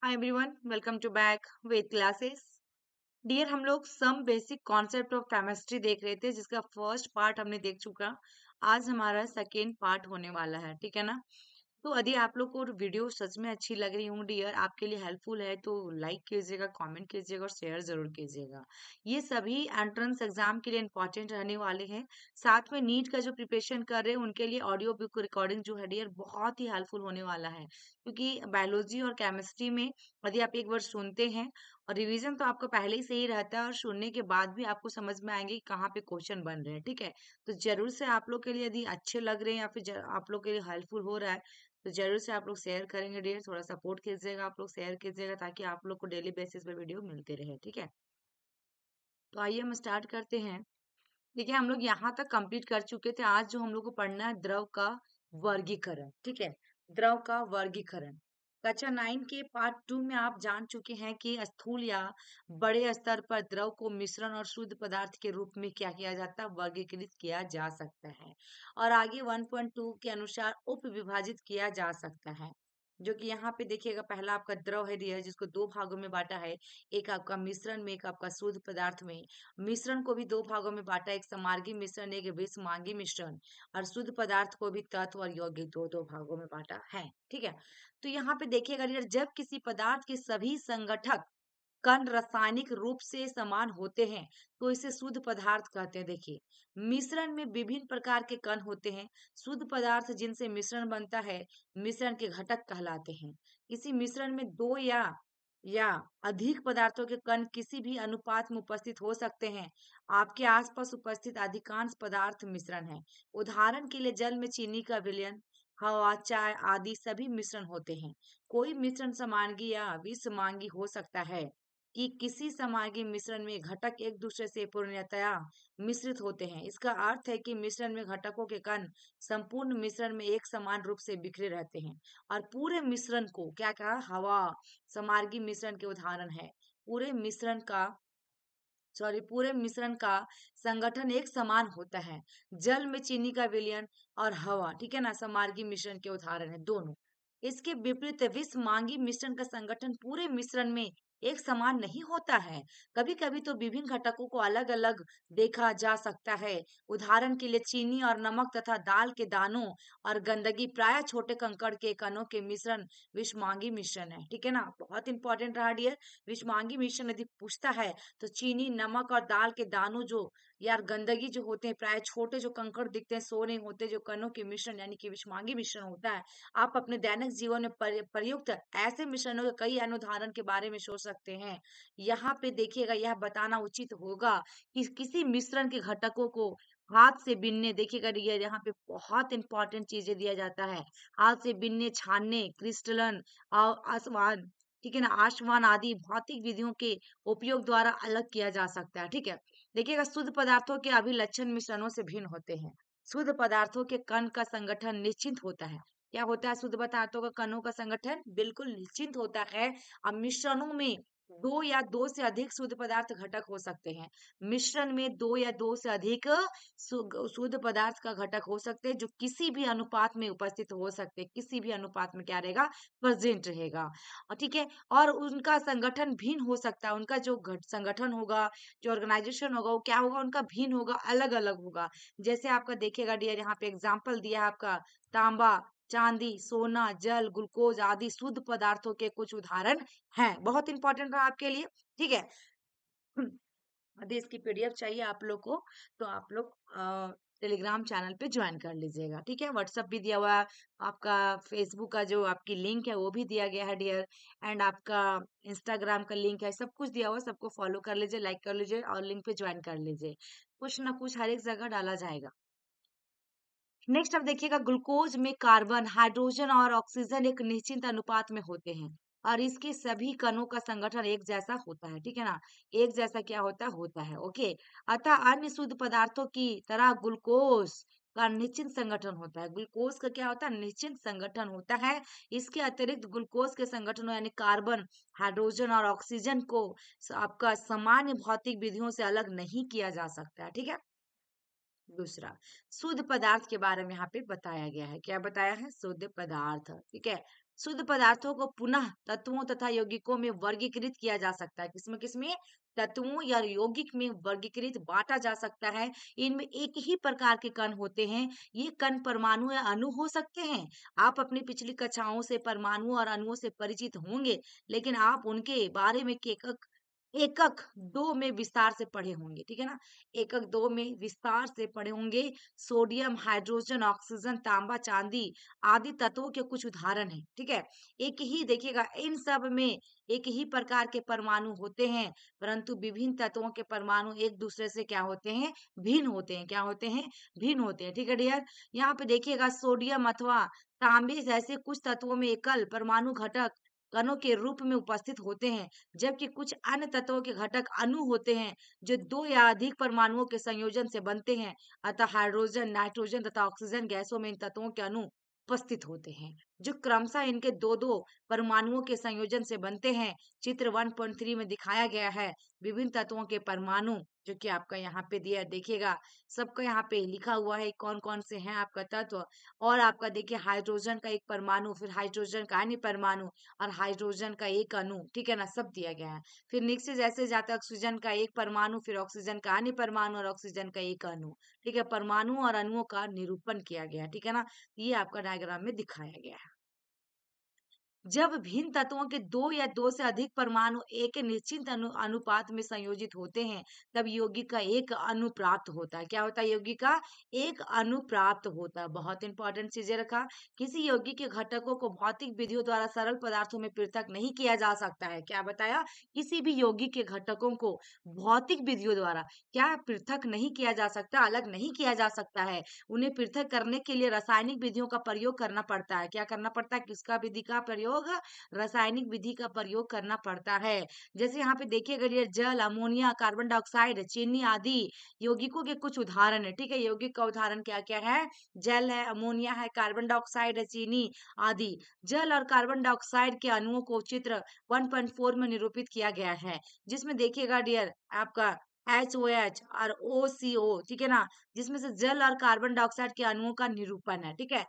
Hi everyone, welcome to back with classes. Dear, हम लोग some basic concept of chemistry देख रहे थे, जिसका फर्स्ट पार्ट हमने देख चुका। आज हमारा सेकेंड पार्ट होने वाला है, ठीक है ना। तो यदि आप लोग को वीडियो सच में अच्छी लग रही हूँ डियर, आपके लिए हेल्पफुल है, तो लाइक कीजिएगा, कमेंट कीजिएगा और शेयर जरूर कीजिएगा। ये सभी एंट्रेंस एग्जाम के लिए इंपॉर्टेंट रहने वाले हैं। साथ में नीट का जो प्रिपरेशन कर रहे हैं उनके लिए ऑडियो बुक रिकॉर्डिंग जो है डियर बहुत ही हेल्पफुल होने वाला है, क्योंकि बायोलॉजी और केमिस्ट्री में यदि आप एक बार सुनते हैं और रिवीजन तो आपका पहले ही से ही रहता है, और सुनने के बाद भी आपको समझ में आएंगे कि कहाँ पे क्वेश्चन बन रहे हैं, ठीक है। तो जरूर से आप लोग के लिए यदि अच्छे लग रहे हैं या फिर आप लोग के लिए हेल्पफुल हो रहा है, तो जरूर से आप लोग शेयर करेंगे डियर। थोड़ा सपोर्ट कीजिएगा, आप लोग शेयर कीजिएगा, ताकि आप लोग को डेली बेसिस पे वीडियो मिलते रहे, ठीक है। तो आइए हम स्टार्ट करते हैं। देखिए, हम लोग यहाँ तक कंप्लीट कर चुके थे। आज जो हम लोग को पढ़ना है द्रव का वर्गीकरण, ठीक है। द्रव का वर्गीकरण कक्षा 9 के पार्ट 2 में आप जान चुके हैं कि स्थूल या बड़े स्तर पर द्रव को मिश्रण और शुद्ध पदार्थ के रूप में क्या किया जाता है, वर्गीकृत किया जा सकता है। और आगे 1.2 के अनुसार उप विभाजित किया जा सकता है, जो कि यहाँ पे देखिएगा। पहला आपका द्रव है डियर, जिसको दो भागों में बांटा है। एक आपका मिश्रण में, एक आपका शुद्ध पदार्थ में। मिश्रण को भी दो भागों में बांटा, एक समांगी मिश्रण, एक विषमांगी मिश्रण। और शुद्ध पदार्थ को भी तत्व और यौगिक दो दो भागों में बांटा है, ठीक है। तो यहाँ पे देखिएगा डियर, जब किसी पदार्थ के सभी संगठक कण रासायनिक रूप से समान होते हैं तो इसे शुद्ध पदार्थ कहते हैं। देखिए, मिश्रण में विभिन्न प्रकार के कण होते हैं। शुद्ध पदार्थ जिनसे मिश्रण बनता है मिश्रण के घटक कहलाते हैं। किसी मिश्रण में दो या अधिक पदार्थों के कण किसी भी अनुपात में उपस्थित हो सकते हैं। आपके आसपास उपस्थित अधिकांश पदार्थ मिश्रण है। उदाहरण के लिए जल में चीनी का विलयन, हवा, चाय आदि सभी मिश्रण होते हैं। कोई मिश्रण समांगी या विषमांगी हो सकता है कि किसी समांगी मिश्रण में घटक एक दूसरे से पूर्णतया मिश्रित होते हैं। इसका अर्थ है कि मिश्रण में घटकों के कण संपूर्ण मिश्रण में एक समान रूप से बिखरे रहते हैं। और पूरे मिश्रण को क्या कहा, हवा समांगी मिश्रण के उदाहरण है। पूरे मिश्रण का संगठन एक समान होता है। जल में चीनी का विलयन और हवा, ठीक है ना, समांगी मिश्रण के उदाहरण है दोनों। इसके विपरीत विषमांगी मिश्रण का संगठन पूरे मिश्रण में एक समान नहीं होता है। कभी कभी तो विभिन्न घटकों को अलग अलग देखा जा सकता है। उदाहरण के लिए चीनी और नमक तथा दाल के दानों और गंदगी प्राय छोटे कंकड़ के कणों के मिश्रण विषमांगी मिश्रण है, ठीक है ना। बहुत इंपॉर्टेंट रहा डियर। विषमांगी मिश्रण यदि पूछता है तो चीनी, नमक और दाल के दानों जो यार गंदगी जो होते हैं, प्राय छोटे जो कंकड़ दिखते हैं, सोने होते जो कणों के मिश्रण यानी कि विषमांगी मिश्रण होता है। आप अपने दैनिक जीवन में प्रयुक्त ऐसे मिश्रणों के कई अन्य उदाहरण के बारे में सोच सकते हैं। यहाँ पे देखिएगा, यह बताना उचित होगा कि किसी मिश्रण के घटकों को हाथ से बिनने, देखिएगा ये यहाँ पे बहुत इंपॉर्टेंट चीजें दिया जाता है। हाथ से बिनने, छानने, क्रिस्टलन और आसमान, ठीक है ना, आसमान आदि भौतिक विधियों के उपयोग द्वारा अलग किया जा सकता है, ठीक है। देखिएगा, शुद्ध पदार्थों के अभिलक्षण मिश्रणों से भिन्न होते हैं। शुद्ध पदार्थों के कण का संगठन निश्चित होता है। क्या होता है, शुद्ध पदार्थों का कणों का संगठन बिल्कुल निश्चित होता है। अब मिश्रणों में दो या दो से अधिक शुद्ध पदार्थ घटक हो सकते हैं। मिश्रण में दो या दो से अधिक शुद्ध पदार्थ का घटक हो सकते हैं, जो किसी भी अनुपात में उपस्थित हो सकते हैं। किसी भी अनुपात में क्या रहेगा, प्रेजेंट रहेगा, और ठीक है। और उनका संगठन भिन्न हो सकता है। उनका जो संगठन होगा, जो ऑर्गेनाइजेशन होगा, वो क्या होगा, उनका भिन्न होगा, अलग अलग होगा। जैसे आपका देखिएगा डियर, यहाँ पे एग्जाम्पल दिया है आपका, तांबा, चांदी, सोना, जल, ग्लूकोज आदि शुद्ध पदार्थों के कुछ उदाहरण हैं। बहुत इंपॉर्टेंट रहा आपके लिए, ठीक है। यदि इसकी पीडीएफ चाहिए आप लोग को, तो आप लोग टेलीग्राम चैनल पे ज्वाइन कर लीजिएगा, ठीक है। व्हाट्सएप भी दिया हुआ है आपका, फेसबुक का जो आपकी लिंक है वो भी दिया गया है डियर, एंड आपका इंस्टाग्राम का लिंक है, सब कुछ दिया हुआ है। सबको फॉलो कर लीजिए, लाइक कर लीजिए और लिंक पे ज्वाइन कर लीजिए। कुछ ना कुछ हर एक जगह डाला जाएगा। नेक्स्ट अब देखिएगा, ग्लूकोज में कार्बन, हाइड्रोजन और ऑक्सीजन एक निश्चित अनुपात में होते हैं, और इसके सभी कणों का संगठन एक जैसा होता है, ठीक है ना। एक जैसा क्या होता है, ओके। अतः अन्य शुद्ध पदार्थों की तरह ग्लूकोज का निश्चित संगठन होता है। ग्लूकोज का क्या होता है, निश्चित संगठन होता है। इसके अतिरिक्त ग्लूकोज के संगठनों यानी कार्बन, हाइड्रोजन और ऑक्सीजन को आपका सामान्य भौतिक विधियों से अलग नहीं किया जा सकता है, ठीक है। दूसरा, शुद्ध पदार्थ के बारे में यहाँ पे बताया गया है। क्या बताया है, शुद्ध पदार्थ, ठीक है। शुद्ध पदार्थों को पुनः तत्वों तथा यौगिकों में वर्गीकृत किया जा सकता है। किसमें किसमें? तत्वों या यौगिक में वर्गीकृत बांटा जा सकता है। इनमें एक ही प्रकार के कण होते हैं। ये कण परमाणु या अणु हो सकते हैं। आप अपनी पिछली कक्षाओं से परमाणु और अणुओं से परिचित होंगे, लेकिन आप उनके बारे में एकक एकक दो में विस्तार से पढ़े होंगे, ठीक है ना। एकक दो में विस्तार से पढ़े होंगे। सोडियम, हाइड्रोजन, ऑक्सीजन, तांबा, चांदी आदि तत्वों के कुछ उदाहरण हैं, ठीक है। एक ही देखिएगा, इन सब में एक ही प्रकार के परमाणु होते हैं, परंतु विभिन्न तत्वों के परमाणु एक दूसरे से क्या होते हैं? भिन्न होते हैं। क्या होते हैं? भिन्न होते हैं, ठीक है डियर। यहाँ पे देखिएगा, सोडियम अथवा तांबे जैसे कुछ तत्वों में एकल परमाणु घटक कणों के रूप में उपस्थित होते हैं, जबकि कुछ अन्य तत्वों के घटक अणु होते हैं जो दो या अधिक परमाणुओं के संयोजन से बनते हैं। अतः हाइड्रोजन, नाइट्रोजन तथा ऑक्सीजन गैसों में इन तत्वों के अणु उपस्थित होते हैं, जो क्रमशः इनके दो दो परमाणुओं के संयोजन से बनते हैं। चित्र 1.3 में दिखाया गया है विभिन्न तत्वों के परमाणु, जो कि आपका यहाँ पे दिया देखिएगा। सबका यहाँ पे लिखा हुआ है कौन कौन से हैं आपका तत्व। और आपका देखिए, हाइड्रोजन का एक परमाणु, फिर हाइड्रोजन का अन्य परमाणु, और हाइड्रोजन का एक अणु, ठीक है ना, सब दिया गया है। फिर नीचे जैसे जाता है, ऑक्सीजन का एक परमाणु, फिर ऑक्सीजन का अन्य परमाणु और ऑक्सीजन का एक अणु, ठीक है। परमाणु और अणुओं का निरूपण किया गया है, ठीक है ना। ये आपका डायग्राम में दिखाया गया है। जब भिन्न तत्वों के दो या दो से अधिक परमाणु एक निश्चित अनुपात में संयोजित होते हैं, तब यौगिक का एक अणु प्राप्त होता है। क्या होता है? यौगिक का एक अणु प्राप्त होता है। बहुत इंपॉर्टेंट चीजें रखा। किसी यौगिक के घटकों को भौतिक विधियों द्वारा सरल पदार्थों में पृथक नहीं किया जा सकता है। क्या बताया? किसी भी यौगिक के घटकों को भौतिक विधियों द्वारा क्या पृथक नहीं किया जा सकता, अलग नहीं किया जा सकता है। उन्हें पृथक करने के लिए रासायनिक विधियों का प्रयोग करना पड़ता है। क्या करना पड़ता है? किसका विधि का प्रयोग? रासायनिक विधि का प्रयोग करना पड़ता है। जैसे यहाँ पे देखिएगा, ये जल, अमोनिया, कार्बन डाइऑक्साइड, चीनी आदि यौगिकों के कुछ उदाहरण है, ठीक है। यौगिक का उदाहरण क्या क्या है? जल है, अमोनिया है, कार्बन डाइऑक्साइड है, चीनी आदि। जल और कार्बन डाइऑक्साइड के अणुओं को चित्र 1.4 में निरूपित किया गया है, जिसमें देखिएगा डियर आपका HOH और OCO, ठीक है ना, जिसमें से जल और कार्बन डाइऑक्साइड के अणुओं का निरूपण है, ठीक है।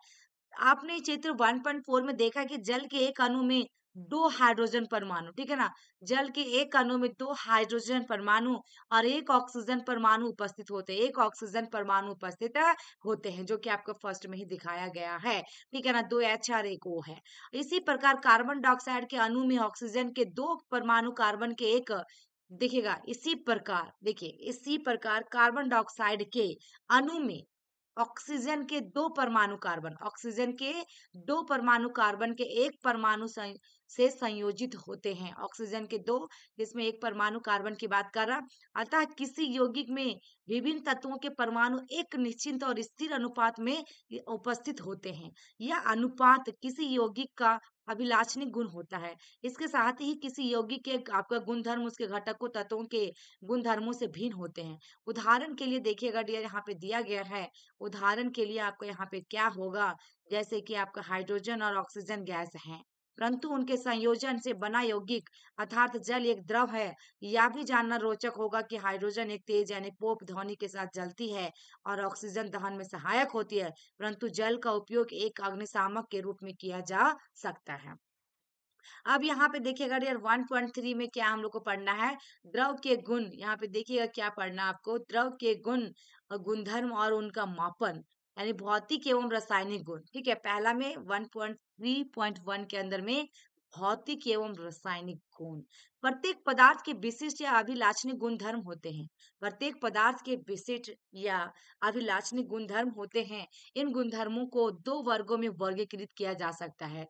आपने चित्र 1.4 में देखा कि जल के एक अणु में दो हाइड्रोजन परमाणु, ठीक है ना, जल के एक अणु में दो हाइड्रोजन परमाणु और एक ऑक्सीजन परमाणु उपस्थित होते हैं। एक ऑक्सीजन परमाणु उपस्थित होते हैं, जो कि आपको फर्स्ट में ही दिखाया गया है, ठीक है ना। दो H और एक O है। इसी प्रकार कार्बन डाइऑक्साइड के अणु में ऑक्सीजन के दो परमाणु, कार्बन के एक, देखिएगा इसी प्रकार, देखिए इसी प्रकार कार्बन डाइऑक्साइड के अणु में ऑक्सीजन के दो परमाणु कार्बन, ऑक्सीजन के दो परमाणु कार्बन के एक परमाणु से संयोजित होते हैं। ऑक्सीजन के दो, जिसमें एक परमाणु कार्बन की बात कर रहा। अतः किसी यौगिक में विभिन्न तत्वों के परमाणु एक निश्चित और स्थिर अनुपात में उपस्थित होते हैं। यह अनुपात किसी यौगिक का अभिलाषणिक गुण होता है। इसके साथ ही किसी यौगिक के आपका गुणधर्म उसके घटकों तत्वों के गुणधर्मों से भिन्न होते हैं। उदाहरण के लिए देखिएगा डियर, यहाँ पे दिया गया है। उदाहरण के लिए आपको यहाँ पे क्या होगा? जैसे कि आपका हाइड्रोजन और ऑक्सीजन गैस है, परंतु उनके संयोजन से बना यौगिक अर्थात जल एक द्रव है। यह भी जानना रोचक होगा कि हाइड्रोजन एक तेज यानी पोप ध्वनि के साथ जलती है और ऑक्सीजन दहन में सहायक होती है, परंतु जल का उपयोग एक अग्निशामक के रूप में किया जा सकता है। अब यहाँ पे देखिएगा डियर, 1.3 में क्या हम लोग को पढ़ना है? द्रव के गुण। यहाँ पे देखिएगा क्या पढ़ना है आपको? द्रव के गुण, गुणधर्म और उनका मापन, यानी भौतिक एवं रासायनिक गुण, ठीक है। पहला में 1.3.1 के अंदर में भौतिक एवं रासायनिक गुण। प्रत्येक पदार्थ के विशिष्ट या अभिलाषणिक गुणधर्म होते हैं। प्रत्येक पदार्थ के विशिष्ट या अभिलाषणिक गुणधर्म होते हैं। इन गुणधर्मों को दो वर्गों में वर्गीकृत किया जा सकता है।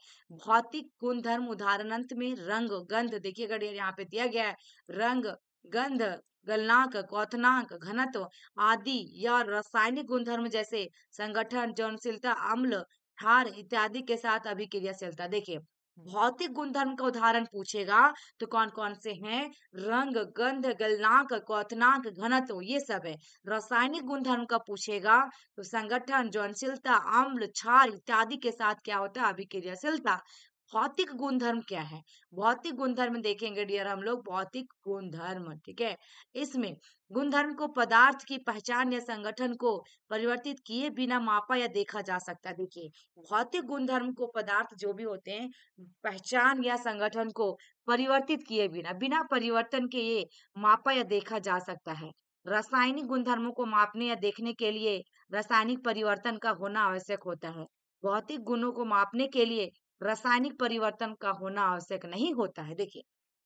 भौतिक गुणधर्म उदाहरण अंत में रंग, गंध, देखिएगा यहाँ पे दिया गया है, रंग, गंध, गलनांक, क्वथनांक, घनत्व आदि, या रासायनिक गुणधर्म जैसे संगठन, ज्वलनशीलता, अम्ल, क्षार इत्यादि के साथ अभिक्रियाशीलता। देखिए, भौतिक गुणधर्म का उदाहरण पूछेगा तो कौन कौन से हैं? रंग, गंध, गलनांक, क्वथनांक, घनत्व, ये सब है। रासायनिक गुणधर्म का पूछेगा तो संगठन, ज्वलनशीलता, अम्ल, क्षार इत्यादि के साथ क्या होता है? अभिक्रियाशीलता। भौतिक गुणधर्म क्या है? भौतिक गुणधर्म देखेंगे डियर हम लोग, भौतिक गुणधर्म, ठीक है। इसमें गुणधर्म को पदार्थ की पहचान या संगठन को परिवर्तित किए बिना मापा या देखा जा सकता है। देखिए, भौतिक गुणधर्म को पदार्थ जो भी होते हैं, पहचान या संगठन को परिवर्तित किए बिना, बिना परिवर्तन के ये मापा या देखा जा सकता है। रासायनिक गुणधर्मों को मापने या देखने के लिए रासायनिक परिवर्तन का होना आवश्यक होता है। भौतिक गुणों को मापने के लिए रासायनिक परिवर्तन का होना आवश्यक नहीं होता है। देखिए,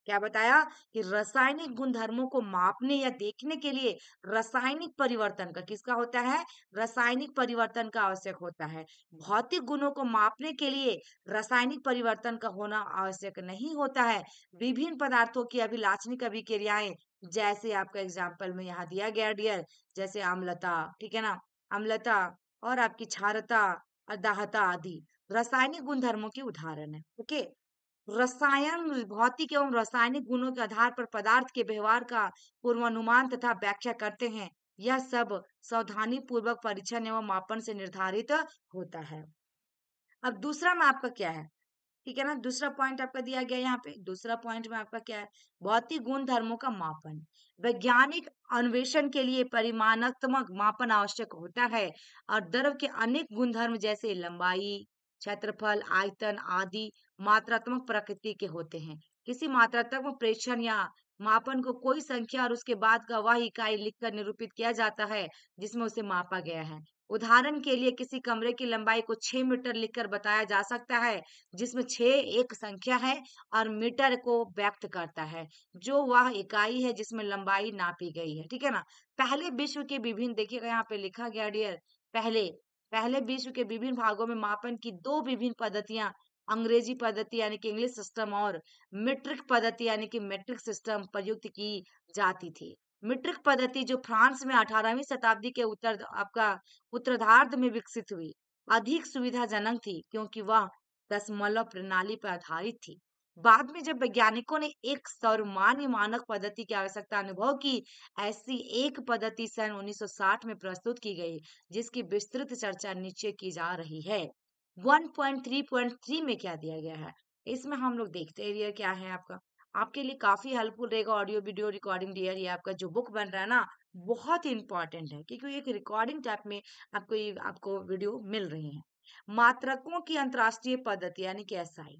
क्या बताया कि रासायनिक गुणधर्मों को मापने या देखने के लिए रासायनिक परिवर्तन का किसका होता है? रासायनिक परिवर्तन का आवश्यक होता है। भौतिक गुणों को मापने के लिए रासायनिक परिवर्तन का होना आवश्यक नहीं होता है। विभिन्न पदार्थों की अभिलाक्षणिक अभिक्रियाएं, जैसे आपका एग्जाम्पल में यहाँ दिया गया डियर, जैसे अम्लता, ठीक है ना, अम्लता और आपकी क्षारता और दाहता आदि रासायनिक गुणधर्मों के उदाहरण है। ओके, रसायन भौतिक एवं रासायनिक गुणों के आधार पर पदार्थ के व्यवहार का पूर्वानुमान तथा व्याख्या करते हैं। यह सब सावधानी पूर्वक परीक्षण एवं मापन से निर्धारित होता है। अब दूसरा में आपका क्या है, ठीक है ना, दूसरा पॉइंट आपका दिया गया यहाँ पे। दूसरा पॉइंट में आपका क्या है? भौतिक गुण धर्मों का मापन। वैज्ञानिक अन्वेषण के लिए परिमाणात्मक मापन आवश्यक होता है और द्रव के अनेक गुणधर्म जैसे लंबाई, क्षेत्रफल, आयतन आदि मात्रात्मक प्रकृति के होते हैं। किसी मात्रात्मक प्रेक्षण या मापन को कोई संख्या और उसके बाद का वह इकाई लिखकर निरूपित किया जाता है जिसमें उसे मापा गया है। उदाहरण के लिए किसी कमरे की लंबाई को 6 मीटर लिखकर बताया जा सकता है, जिसमें 6 एक संख्या है और मीटर को व्यक्त करता है, जो वह इकाई है जिसमें लंबाई नापी गई है, ठीक है ना। पहले विश्व के विभिन्न, देखिएगा यहाँ पे लिखा गया डियर, पहले पहले विश्व के विभिन्न भागों में मापन की दो विभिन्न पद्धतियां, अंग्रेजी पद्धति यानी कि इंग्लिश सिस्टम और मीट्रिक पद्धति यानी कि मेट्रिक सिस्टम प्रयुक्त की जाती थी। मीट्रिक पद्धति जो फ्रांस में 18वीं शताब्दी के उत्तरार्ध में विकसित हुई, अधिक सुविधाजनक थी क्योंकि वह दशमलव प्रणाली पर आधारित थी। बाद में जब वैज्ञानिकों ने एक सर्वमान्य मानक पद्धति की आवश्यकता अनुभव की, ऐसी एक पद्धति सन 1960 में प्रस्तुत की गई, जिसकी विस्तृत चर्चा नीचे की जा रही है। 1.3.3 में क्या दिया गया है, इसमें हम लोग देखते हैं ये क्या है आपका। आपके लिए काफी हेल्पफुल रहेगा ऑडियो वीडियो रिकॉर्डिंग डियर। ये आपका जो बुक बन रहा है ना, बहुत ही इंपॉर्टेंट है क्योंकि ये एक रिकॉर्डिंग टाइप में आपको वीडियो मिल रही है। मात्रकों की अंतरराष्ट्रीय पद्धति यानी कि एसआई,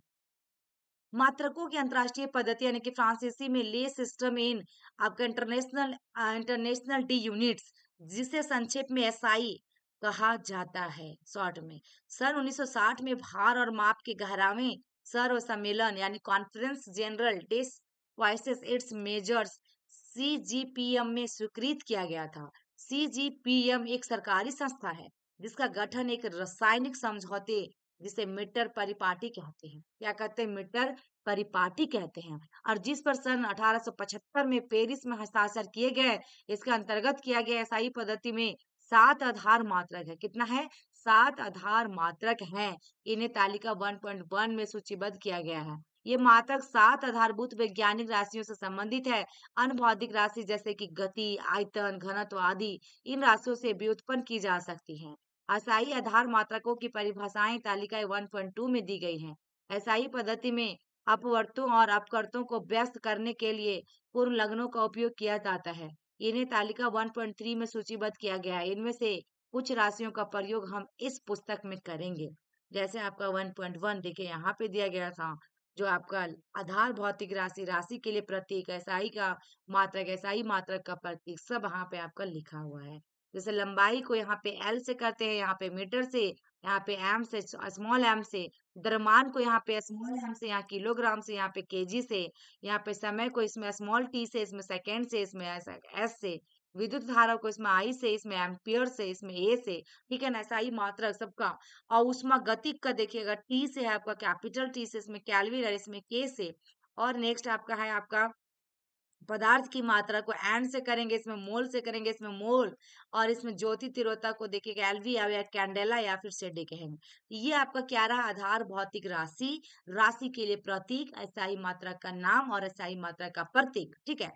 मात्रकों की अंतरराष्ट्रीय पद्धति यानी कि फ्रांसीसी में ले सिस्टम इन आपका इंटरनेशनल डी यूनिट्स, जिसे संक्षेप में एसआई कहा जाता है शॉर्ट में। सन 1960 में भार और माप के 11वें सर्व सम्मेलन यानी कॉन्फ्रेंस जनरल डेस वाइसेस इट्स मेजर्स सीजीपीएम में स्वीकृत किया गया था। सीजीपीएम एक सरकारी संस्था है जिसका गठन एक रासायनिक समझौते, जिसे मीटर परिपाटी कहते हैं, क्या कहते हैं, मीटर परिपाटी कहते हैं, और जिस पर सन 1875 में पेरिस में हस्ताक्षर किए गए। इसके अंतर्गत किया गया एसआई पद्धति में 7 आधार मात्रक है। कितना है? 7 आधार मात्रक हैं। इन्हें तालिका 1.1 में सूचीबद्ध किया गया है। ये मात्रक 7 आधारभूत वैज्ञानिक राशियों से संबंधित है। अन्य भौतिक राशि जैसे कि गति, आयतन, घनत्व आदि इन राशियों से भी उत्पन्न की जा सकती हैं। असाई आधार मात्रकों की परिभाषाएं तालिका 1.2 में दी गई हैं। एसआई पद्धति में अपवर्तों और अपवर्तों को व्यस्त करने के लिए पूर्ण लग्नों का उपयोग किया जाता है। इन्हें तालिका 1.3 में सूचीबद्ध किया गया है। इनमें से कुछ राशियों का प्रयोग हम इस पुस्तक में करेंगे। जैसे आपका 1.1 देखिए यहाँ पे दिया गया था, जो आपका आधार भौतिक राशि, राशि के लिए प्रतीक, एसआई का मात्रक, एसआई मात्रक का प्रतीक, सब यहाँ पे आपका लिखा हुआ है। जैसे लंबाई को यहाँ पे एल से करते हैं, यहाँ पे मीटर से, यहाँ पे एम से, स्मॉल एम से। द्रव्यमान को यहाँ पे स्मॉल एम से, यहाँ किलोग्राम से, यहाँ पे केजी से। यहाँ पे समय को इसमें स्मॉल टी से, इसमें सेकेंड से, इसमें एस से। विद्युत धारा को इसमें आई से, इसमें एम्पियर से, इसमें ए से, ठीक है ना, ऐसा ही मात्रक सबका। और उष्मा गतिक का देखिएगा टी से है आपका, कैपिटल टी से, इसमें केल्विन और इसमें के से। और नेक्स्ट आपका है आपका पदार्थ की मात्रा को एन से करेंगे, इसमें मोल से करेंगे, इसमें मोल। और इसमें ज्योति तीव्रता को देखिएगा एलवी या कैंडेला या फिर सेडी कहेंगे। ये आपका क्या रहा? आधार भौतिक राशि, राशि के लिए प्रतीक, एसआई मात्रा का नाम और एसआई मात्रा का प्रतीक, ठीक है।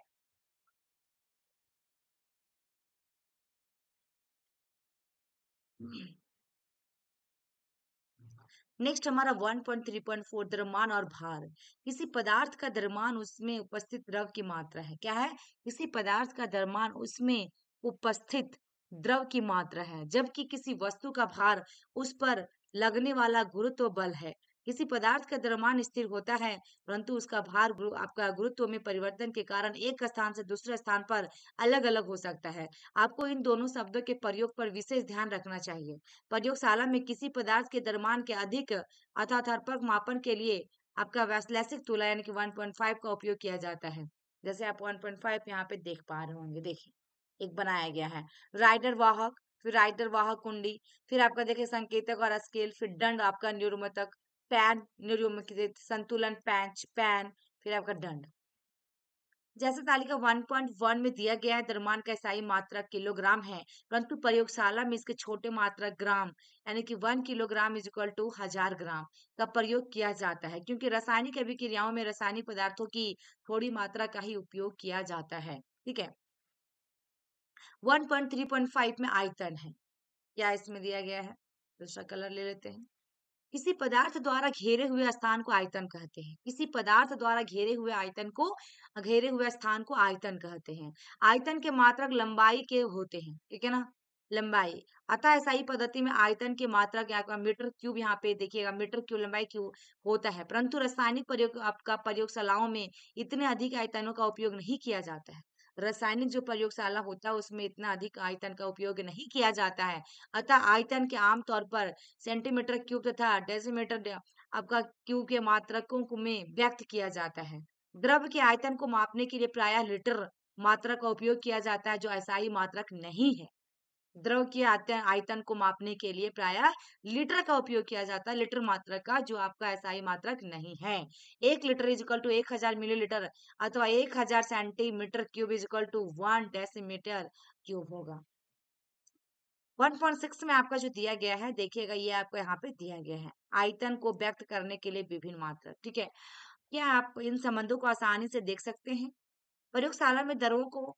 नेक्स्ट हमारा 1.3.4 द्रव्यमान और भार। किसी पदार्थ का द्रव्यमान उसमें उपस्थित द्रव की मात्रा है। क्या है? किसी पदार्थ का द्रव्यमान उसमें उपस्थित द्रव की मात्रा है, जबकि किसी वस्तु का भार उस पर लगने वाला गुरुत्व बल है। किसी पदार्थ का द्रव्यमान स्थिर होता है, परंतु उसका भार आपका गुरुत्व में परिवर्तन के कारण एक स्थान से दूसरे स्थान पर अलग अलग हो सकता है। आपको इन दोनों शब्दों के प्रयोग पर विशेष ध्यान रखना चाहिए। प्रयोगशाला में किसी पदार्थ के द्रव्यमान के अधिक अथाथर्पक मापन के लिए आपका वैश्लेषिक तुला यानी कि 1.5 का उपयोग किया जाता है। जैसे आप 1.5 यहाँ पे देख पा रहे होंगे, देखिए एक बनाया गया है। राइडर वाहक, फिर राइडर वाहक कुंडी, फिर आपका देखिए संकेतक और स्केल, फिर दंड आपका निरुमतक, पैन निरुमकित, संतुलन पैंच पैन, फिर आपका दंड। जैसे तालिका 1.1 में दिया गया है, द्रव्यमान का SI मात्रक किलोग्राम है, परंतु प्रयोगशाला में इसके छोटे मात्रक ग्राम यानी कि 1 किलोग्राम इज इक्वल टू 1000 ग्राम का प्रयोग किया जाता है, क्योंकि रासायनिक अभिक्रियाओं में रासायनिक पदार्थों की थोड़ी मात्रा का ही उपयोग किया जाता है। ठीक है। 1.3.5 में आयतन है। क्या इसमें दिया गया है? दूसरा कलर ले लेते हैं। किसी पदार्थ द्वारा घेरे हुए स्थान को आयतन कहते हैं। किसी पदार्थ द्वारा घेरे हुए स्थान को आयतन कहते हैं। आयतन के मात्रक लंबाई के होते हैं, ठीक है ना? लंबाई। अतः SI पद्धति में आयतन की मात्रा क्या होगा? मीटर क्यूब, यहाँ पे देखिएगा मीटर क्यूब लंबाई क्यूब होता है, परंतु रासायनिक प्रयोग आपका प्रयोगशालाओं में इतने अधिक आयतनों का उपयोग नहीं किया जाता है। रासायनिक जो प्रयोगशाला होता है उसमें इतना अधिक आयतन का उपयोग नहीं किया जाता है। अतः आयतन के आमतौर पर सेंटीमीटर क्यूब तथा आपका क्यूब के मात्रकों में व्यक्त किया जाता है। द्रव के आयतन को मापने के लिए प्रायः लीटर मात्रक का उपयोग किया जाता है, जो SI मात्रक नहीं है। द्रव के आयतन आयतन को मापने के लिए प्रायः लीटर का उपयोग किया जाता है, लीटर मात्रक का, जो आपका SI मात्रक नहीं है। 1 litre is equal to 1000 millilitre अथवा 1000 centimetre cube is equal to 1 decimetre cube होगा। 1.6 में आपका जो दिया गया है, देखिएगा ये आपको यहाँ पे दिया गया है, आयतन को व्यक्त करने के लिए विभिन्न मात्रक। ठीक है। क्या आप इन संबंधों को आसानी से देख सकते हैं? प्रयोगशाला में द्रवों को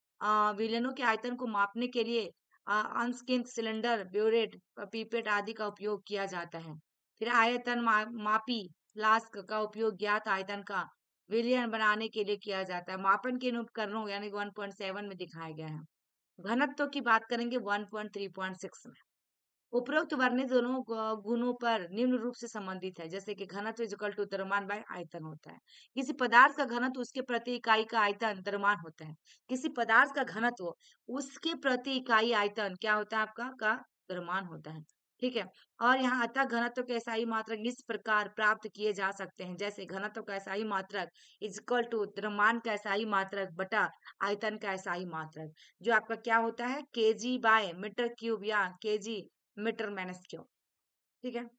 विलयनों के आयतन को मापने के लिए अनस्किंत सिलेंडर, ब्यूरेट, पीपेट आदि का उपयोग किया जाता है। फिर आयतन मापी फ्लास्क का उपयोग ज्ञात आयतन का विलयन बनाने के लिए किया जाता है। मापन के इन उपकरणों यानी 1.7 में दिखाया गया है। घनत्व की बात करेंगे 1.3.6 में। उपरोक्त वर्णित दोनों गुणों पर निम्न रूप से संबंधित है, जैसे कि घनत्व इज इक्वल टू द्रव्यमान बाय आयतन होता है। किसी पदार्थ का घनत्व उसके प्रति इकाई का आयतन द्रव्यमान होता है। किसी पदार्थ का घनत्व उसके प्रति इकाई आयतन क्या होता है? आपका का द्रव्यमान होता है। ठीक है। और यहाँ अतः घनत्व के SI मात्रक इस प्रकार प्राप्त किए जा सकते हैं, जैसे घनत्व का SI मात्रक इज इक्वल टू द्रव्यमान का SI मात्रक बटा आयतन का SI मात्रक, जो आपका क्या होता है? kg बाय मीटर क्यूब या kg मीटर माइनस क्यू। ठीक है।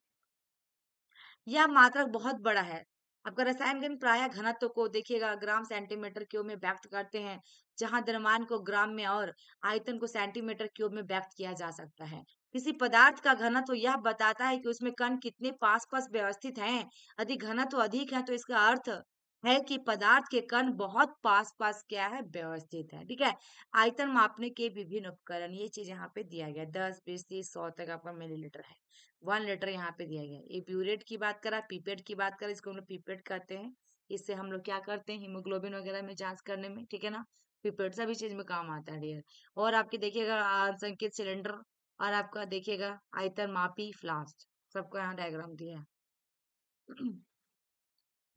यह मात्रक बहुत बड़ा है। आपका रसायन गण प्राय घनत्व को देखिएगा ग्राम सेंटीमीटर क्यूब में व्यक्त करते हैं, जहां द्रव्यमान को ग्राम में और आयतन को सेंटीमीटर क्यूब में व्यक्त किया जा सकता है। किसी पदार्थ का घनत्व यह बताता है कि उसमें कण कितने पास पास व्यवस्थित हैं। यदि घनत्व अधिक है तो इसका अर्थ है कि पदार्थ के कण बहुत पास पास क्या है? व्यवस्थित है। ठीक है। आयतन मापने के विभिन्न उपकरण, ये चीज यहाँ पे दिया गया 10, 20, 30, 100 तक आपका मिलीलीटर है। 1 लीटर यहाँ पे दिया गया है। ये प्यूरेट की बात करा, पीपेट की बात करा, इसको हम लोग पीपेट कहते हैं। इससे हम लोग क्या करते हैं? हीमोग्लोबिन वगैरह में जांच करने में, ठीक है ना? पीपेट सभी चीज में काम आता है डियर। और आपके देखिएगा संकेत सिलेंडर, और आपका देखिएगा आयतन मापी फ्लास्क, सबको यहाँ डायग्राम दिया है।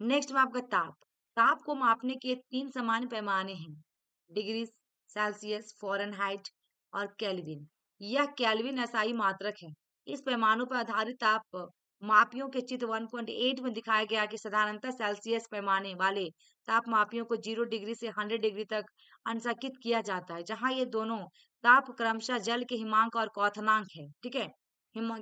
नेक्स्ट में आपका ताप। ताप को मापने के 3 सामान्य पैमाने हैं, डिग्री सेल्सियस, फ़ारेनहाइट और केल्विन। यह केल्विन SI मात्रक है। इस पैमानों पर आधारित ताप मापियों के चित्र 1.8 में दिखाया गया कि साधारणतः सेल्सियस पैमाने वाले ताप मापियों को 0 डिग्री से 100 डिग्री तक अंशांकित किया जाता है, जहां ये दोनों ताप क्रमशः जल के हिमांक और क्वथनांक है। ठीक है।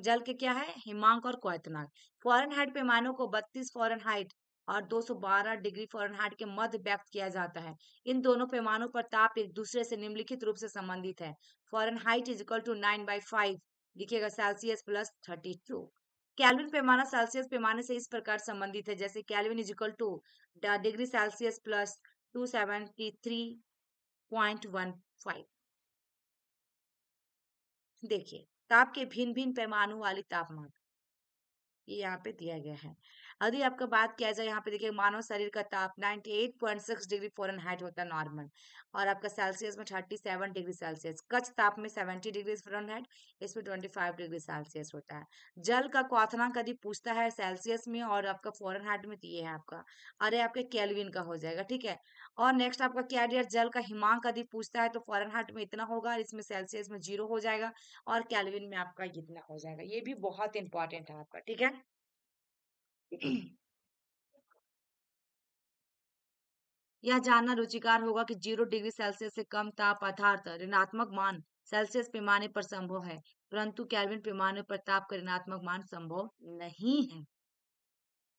जल के क्या है? हिमांक और क्वथनांक। फ़ारेनहाइट पैमानों को 32 फ़ारेनहाइट और 212 डिग्री फ़ारेनहाइट के मध्य व्यक्त किया जाता है। इन दोनों पैमानों पर ताप एक दूसरे से निम्नलिखित रूप से संबंधित है। फ़ारेनहाइट इज इक्वल टू 9/5 लिखिएगा सेल्सियस प्लस 32। केल्विन पैमाना सेल्सियस पैमाने से इस प्रकार संबंधित है, जैसे kelvin is equal two degree Celsius plus 273.15। देखिए ताप के भिन्न भिन्न पैमानों वाली तापमान। ये यहाँ पे दिया गया है। यदि आपका बात किया जाए यहाँ पे देखिए मानव शरीर का ताप 98.6 डिग्री फ़ारेनहाइट होता है नॉर्मल, और आपका सेल्सियस में 37 डिग्री सेल्सियस, कच्छ ताप में 70 डिग्री फ़ारेनहाइट, इसमें 25 डिग्री सेल्सियस होता है। जल का क्वथनांक यदि पूछता है सेल्सियस में और आपका फ़ारेनहाइट में, तो ये है आपका, अरे आपके केल्विन का हो जाएगा, ठीक है। और नेक्स्ट आपका क्या डियर, जल का हिमांक यदि पूछता है तो फ़ारेनहाइट में इतना होगा और इसमें सेल्सियस में 0 हो जाएगा और केल्विन में आपका इतना हो जाएगा। ये भी बहुत इंपॉर्टेंट है आपका, ठीक है। यह जानना रुचिकार होगा कि 0 डिग्री सेल्सियस से कम ताप अर्थात ऋणात्मक मान सेल्सियस पैमाने पर संभव है, परंतु केल्विन पैमाने पर ताप का ऋणात्मक मान संभव नहीं है।